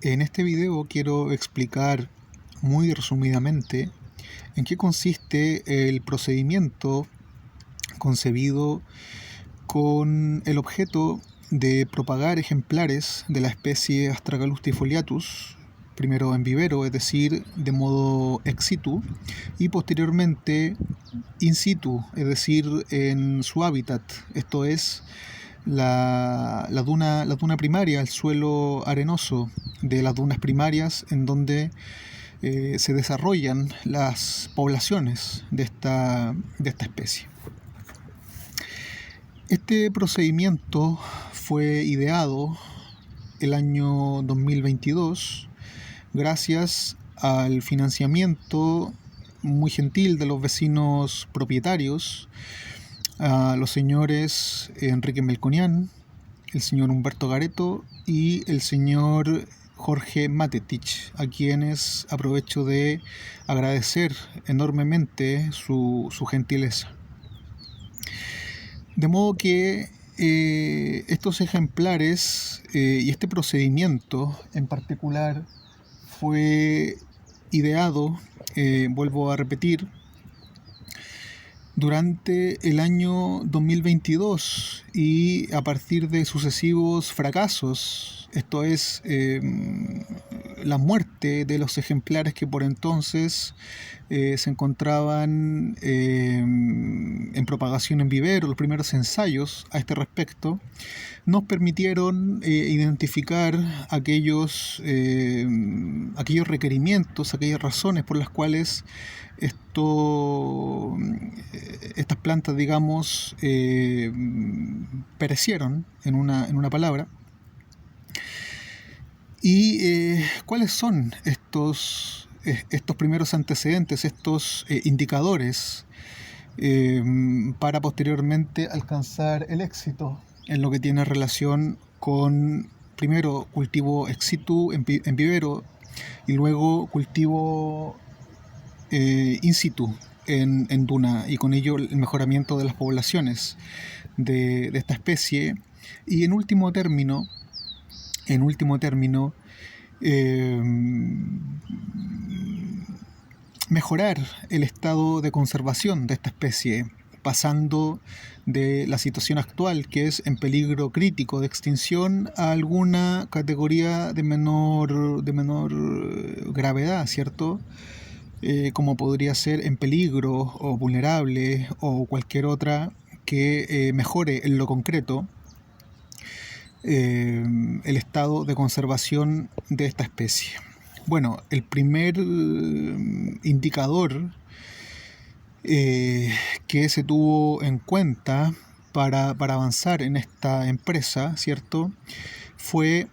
En este video quiero explicar muy resumidamente en qué consiste el procedimiento concebido con el objeto de propagar ejemplares de la especie Astragalus tifoliatus, primero en vivero, es decir, de modo ex situ, y posteriormente in situ, es decir, en su hábitat, esto es, la duna primaria, el suelo arenoso de las dunas primarias en donde se desarrollan las poblaciones de esta especie. Este procedimiento fue ideado el año 2022 gracias al financiamiento muy gentil de los vecinos propietarios, a los señores Enrique Melconian, el señor Humberto Gareto y el señor Jorge Matetich, a quienes aprovecho de agradecer enormemente su gentileza. De modo que estos ejemplares y este procedimiento en particular fue ideado, vuelvo a repetir, durante el año 2022 y a partir de sucesivos fracasos, esto es, la muerte de los ejemplares que por entonces se encontraban en propagación en vivero, los primeros ensayos a este respecto, nos permitieron identificar aquellos requerimientos, aquellas razones por las cuales estas plantas, digamos, perecieron, en una palabra. ¿Y cuáles son estos primeros antecedentes, estos indicadores para posteriormente alcanzar el éxito en lo que tiene relación con, primero, cultivo ex situ en vivero y luego cultivo in situ en duna, y con ello el mejoramiento de las poblaciones de esta especie, y en último término mejorar el estado de conservación de esta especie, pasando de la situación actual, que es en peligro crítico de extinción, a alguna categoría de menor gravedad, ¿cierto? Como podría ser en peligro o vulnerable o cualquier otra que mejore en lo concreto el estado de conservación de esta especie. Bueno, el primer indicador que se tuvo en cuenta para avanzar en esta empresa, ¿cierto?, fue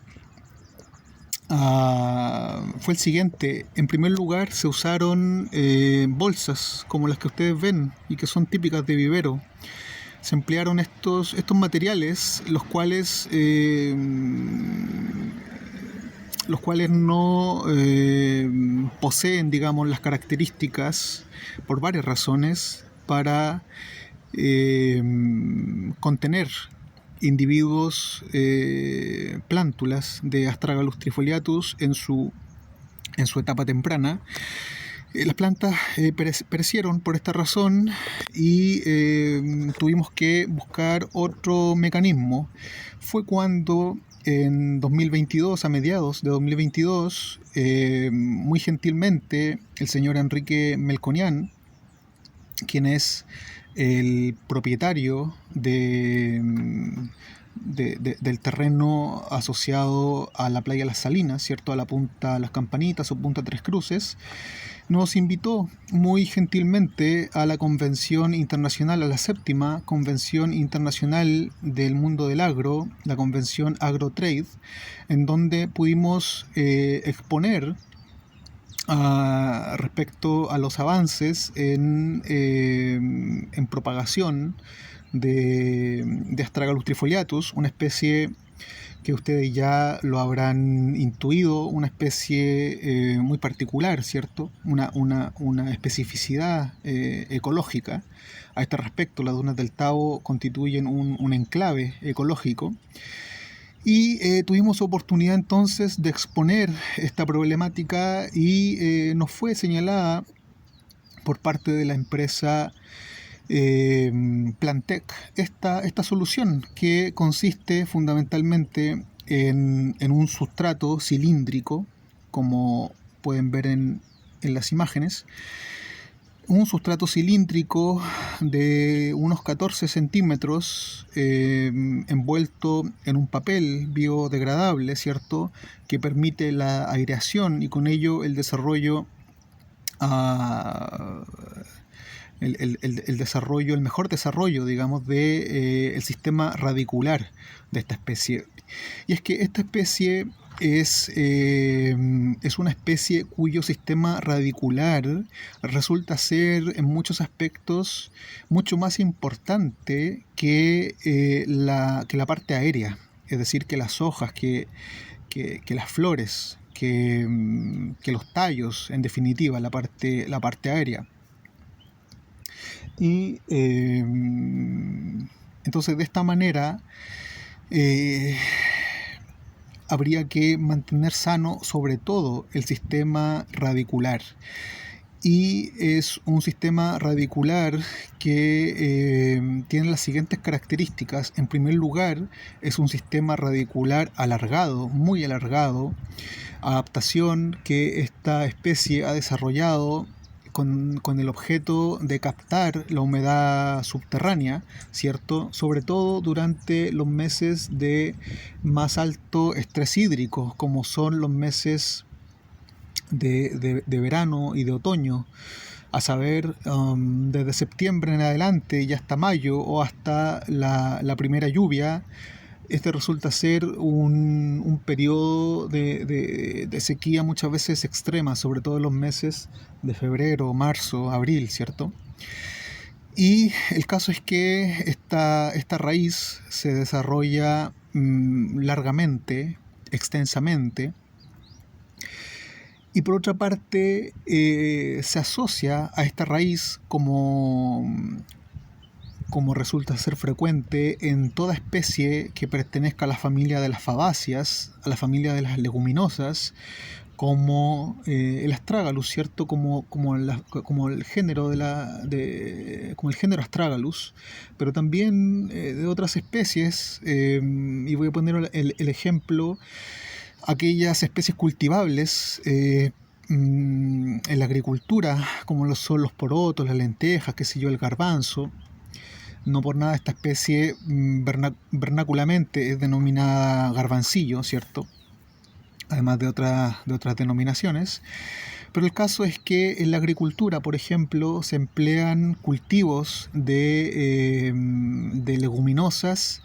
el siguiente. En primer lugar, se usaron bolsas como las que ustedes ven y que son típicas de vivero. Se emplearon estos materiales, los cuales no poseen, digamos, las características, por varias razones, para contener individuos, plántulas de Astragalus tifoliatus en su etapa temprana. Las plantas perecieron por esta razón y tuvimos que buscar otro mecanismo. Fue cuando en 2022, a mediados de 2022, muy gentilmente el señor Enrique Melconian, quien es el propietario del terreno asociado a la playa Las Salinas, ¿cierto?, a la punta Las Campanitas o punta Tres Cruces, nos invitó muy gentilmente a la convención internacional, a la 7ª convención internacional del mundo del agro, la convención AgroTrade, en donde pudimos exponer respecto a los avances en propagación de Astragalus tifoliatus, una especie que ustedes ya lo habrán intuido, una especie muy particular, ¿cierto? Una especificidad ecológica. A este respecto, las dunas del Tavo constituyen un enclave ecológico. Y tuvimos oportunidad entonces de exponer esta problemática y nos fue señalada por parte de la empresa Plantec esta solución, que consiste fundamentalmente en un sustrato cilíndrico, como pueden ver en las imágenes, un sustrato cilíndrico de unos 14 centímetros envuelto en un papel biodegradable, ¿cierto?, que permite la aireación y con ello el desarrollo uh, el mejor desarrollo, digamos, de el sistema radicular de esta especie. Y es que esta especie es una especie cuyo sistema radicular resulta ser en muchos aspectos mucho más importante que la parte aérea, es decir, que las hojas, que las flores, que los tallos, en definitiva, la parte aérea. Y entonces de esta manera habría que mantener sano sobre todo el sistema radicular. Y es un sistema radicular que tiene las siguientes características. En primer lugar, es un sistema radicular alargado, muy alargado, adaptación que esta especie ha desarrollado con el objeto de captar la humedad subterránea, ¿cierto?, sobre todo durante los meses de más alto estrés hídrico, como son los meses de verano y de otoño, a saber, desde septiembre en adelante y hasta mayo o hasta la primera lluvia. Este resulta ser un periodo de sequía muchas veces extrema, sobre todo en los meses de febrero, marzo, abril, ¿cierto? Y el caso es que esta raíz se desarrolla largamente, extensamente, y por otra parte se asocia a esta raíz como resulta ser frecuente en toda especie que pertenezca a la familia de las fabáceas, a la familia de las leguminosas, como el Astragalus, ¿cierto?, como el género como el género Astragalus, pero también de otras especies, y voy a poner el ejemplo, aquellas especies cultivables en la agricultura, como son los porotos, las lentejas, qué sé yo, el garbanzo. No por nada esta especie vernáculamente es denominada garbancillo, ¿cierto?, además de otras denominaciones. Pero el caso es que en la agricultura, por ejemplo, se emplean cultivos de leguminosas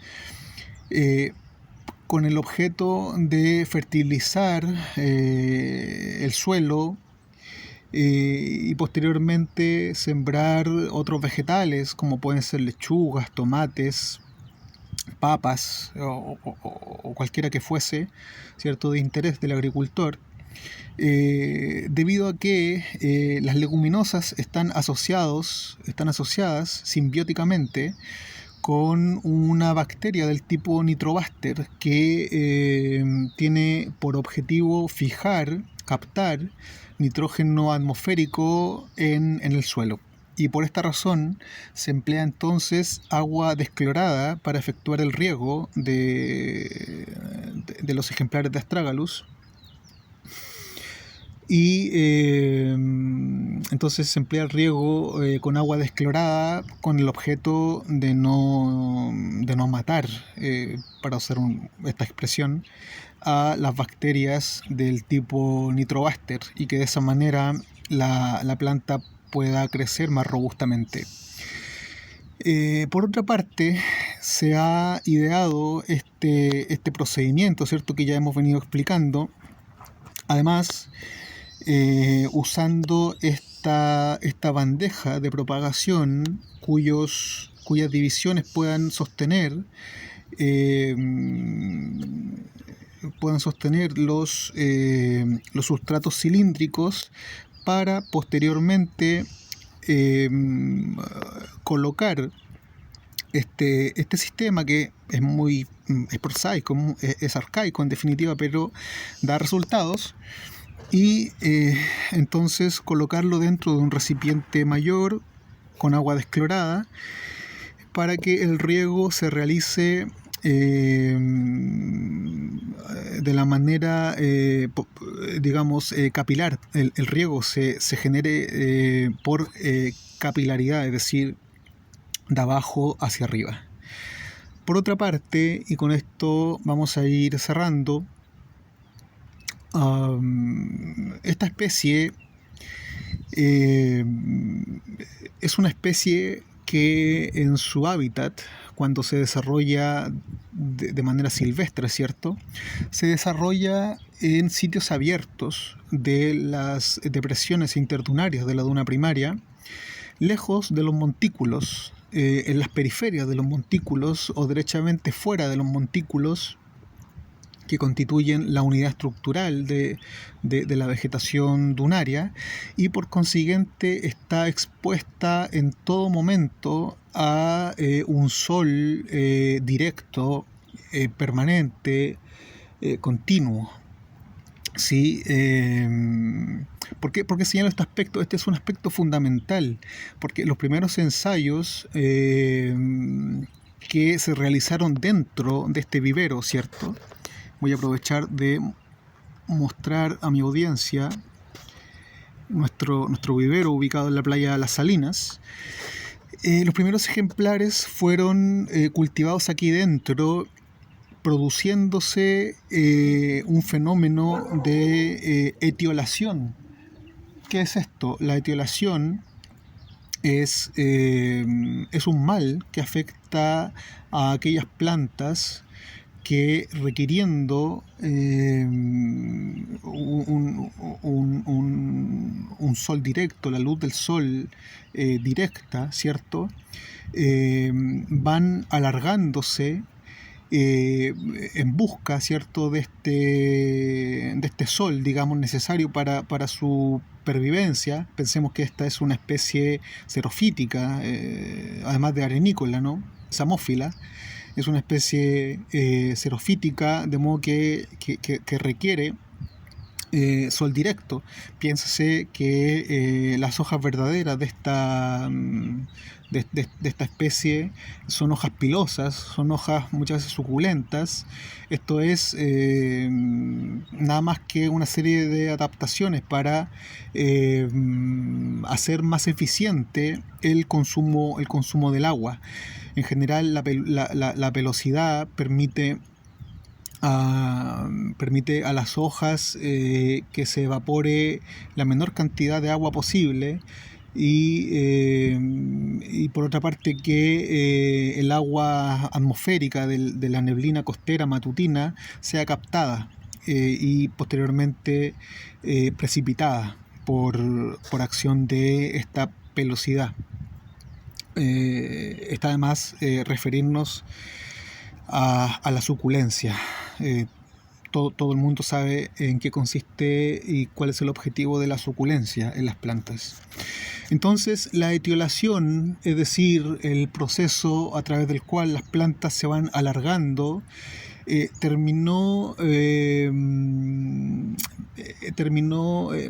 con el objeto de fertilizar el suelo y posteriormente sembrar otros vegetales como pueden ser lechugas, tomates, papas o cualquiera que fuese, ¿cierto?, de interés del agricultor, debido a que las leguminosas están asociadas simbióticamente con una bacteria del tipo Nitrobacter que tiene por objetivo captar nitrógeno atmosférico en el suelo. Y por esta razón se emplea entonces agua desclorada para efectuar el riego de los ejemplares de Astragalus. Y entonces se emplea el riego con agua desclorada con el objeto de no matar, para usar esta expresión, a las bacterias del tipo Nitrobacter y que de esa manera la planta pueda crecer más robustamente. Por otra parte, se ha ideado este procedimiento, ¿cierto?, que ya hemos venido explicando, además usando esta bandeja de propagación cuyas divisiones puedan sostener los sustratos cilíndricos para posteriormente colocar este sistema que es prosaico, es arcaico en definitiva, pero da resultados. Y entonces colocarlo dentro de un recipiente mayor con agua desclorada para que el riego se realice de la manera, capilar. El riego se genere por capilaridad, es decir, de abajo hacia arriba. Por otra parte, y con esto vamos a ir cerrando, esta especie es una especie que en su hábitat, cuando se desarrolla de manera silvestre, ¿cierto?, se desarrolla en sitios abiertos de las depresiones interdunarias de la duna primaria, lejos de los montículos, en las periferias de los montículos o derechamente fuera de los montículos que constituyen la unidad estructural de la vegetación dunaria, y por consiguiente está expuesta en todo momento a un sol directo, permanente, continuo. ¿Sí? ¿Por qué señalo este aspecto? Este es un aspecto fundamental, porque los primeros ensayos que se realizaron dentro de este vivero, ¿cierto? Voy a aprovechar de mostrar a mi audiencia nuestro vivero ubicado en la playa de Las Salinas. Los primeros ejemplares fueron cultivados aquí dentro, produciéndose un fenómeno de etiolación. ¿Qué es esto? La etiolación es un mal que afecta a aquellas plantas que, requiriendo un sol directo, la luz del sol directa, ¿cierto?, van alargándose en busca, ¿cierto?, de este sol, digamos, necesario para su pervivencia. Pensemos que esta es una especie xerofítica, además de arenícola, ¿no?, samófila. Es una especie xerofítica, de modo que requiere sol directo. Piénsase que las hojas verdaderas de esta especie son hojas pilosas, son hojas muchas veces suculentas. Esto es nada más que una serie de adaptaciones para hacer más eficiente el consumo del agua. En general, la pelosidad permite a las hojas que se evapore la menor cantidad de agua posible, y por otra parte que el agua atmosférica de la neblina costera matutina sea captada y posteriormente precipitada por acción de esta pelosidad. Está además referirnos a la suculencia. Todo el mundo sabe en qué consiste y cuál es el objetivo de la suculencia en las plantas. Entonces, la etiolación, es decir, el proceso a través del cual las plantas se van alargando, terminó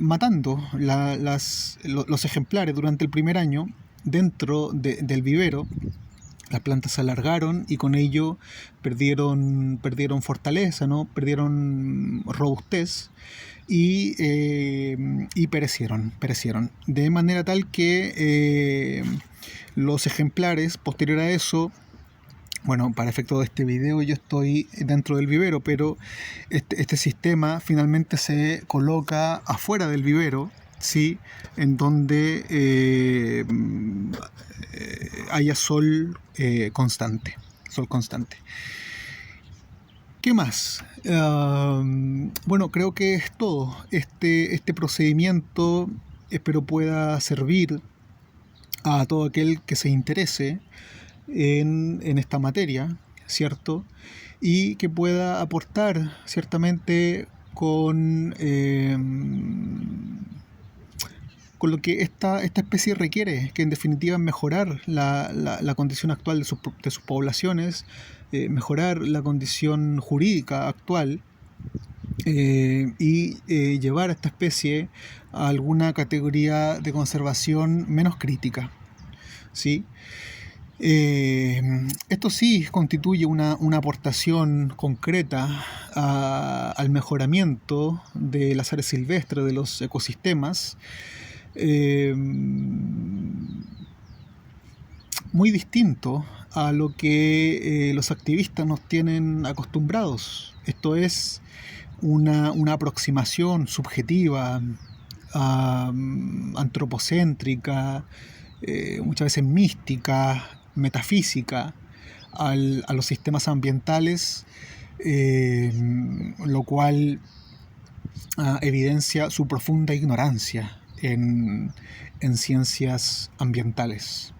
matando los ejemplares durante el primer año dentro del vivero. Las plantas se alargaron y con ello perdieron fortaleza, ¿no?, perdieron robustez y perecieron. De manera tal que los ejemplares, posterior a eso, bueno, para efecto de este video yo estoy dentro del vivero, pero este sistema finalmente se coloca afuera del vivero, ¿sí?, en donde haya sol constante. ¿Qué más? Bueno, creo que es todo. Este procedimiento espero pueda servir a todo aquel que se interese en esta materia, ¿cierto?, y que pueda aportar ciertamente con con lo que esta especie requiere, que en definitiva es mejorar la condición actual de sus poblaciones, mejorar la condición jurídica actual, y llevar a esta especie a alguna categoría de conservación menos crítica, ¿sí? Esto sí constituye una aportación concreta al mejoramiento de las áreas silvestres, de los ecosistemas, muy distinto a lo que los activistas nos tienen acostumbrados. Esto es una aproximación subjetiva, antropocéntrica, muchas veces mística, metafísica, a los sistemas ambientales, lo cual evidencia su profunda ignorancia en ciencias ambientales.